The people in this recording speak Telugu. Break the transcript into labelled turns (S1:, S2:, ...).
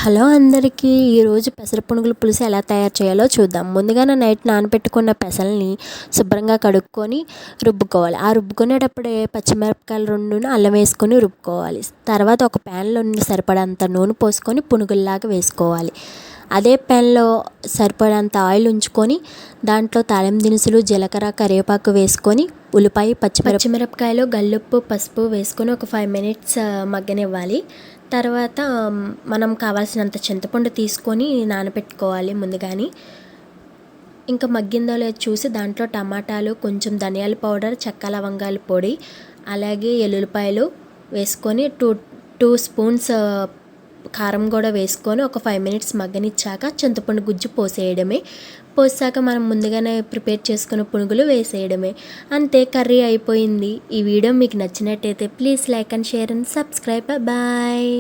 S1: హలో అందరికీ ఈరోజు పెసర పునుగుల పులుసు ఎలా తయారు చేయాలో చూద్దాం. ముందుగానే నైట్ నానబెట్టుకున్న పెసల్ని శుభ్రంగా కడుక్కొని రుబ్బుకోవాలి. ఆ రుబ్బుకునేటప్పుడే పచ్చిమిరపకాయలు 2 అల్లం వేసుకొని రుబ్బుకోవాలి. తర్వాత ఒక ప్యాన్లో సరిపడంత నూనె పోసుకొని పునుగుల్లాగా వేసుకోవాలి. అదే ప్యాన్లో సరిపడంత ఆయిల్ ఉంచుకొని దాంట్లో తాలింపు దినుసులు, జీలకర్ర, కరివేపాకు వేసుకొని ఉల్లిపాయ, పచ్చిమిరపకాయలు, గల్లుప్పు, పసుపు వేసుకొని ఒక 5 మినిట్స్ మగ్గనివ్వాలి. తర్వాత మనం కావాల్సినంత చింతపండు తీసుకొని నానబెట్టుకోవాలి ముందుగానే. ఇంకా మగ్గిందో లేదో చూసి దాంట్లో టమాటాలు, కొంచెం ధనియాల పౌడర్, చెక్క లవంగాల పొడి, అలాగే ఎల్లుల్లిపాయలు వేసుకొని 2 స్పూన్స్ కారం కూడా వేసుకొని ఒక 5 మినిట్స్ మగ్గనిచ్చాక చింతపండు గుజ్జు పోసాక మనం ముందుగానే ప్రిపేర్ చేసుకున్న పునుగులు వేసేయడమే. అంతే, కర్రీ అయిపోయింది. ఈ వీడియో మీకు నచ్చినట్టయితే please like and share and subscribe. Bye.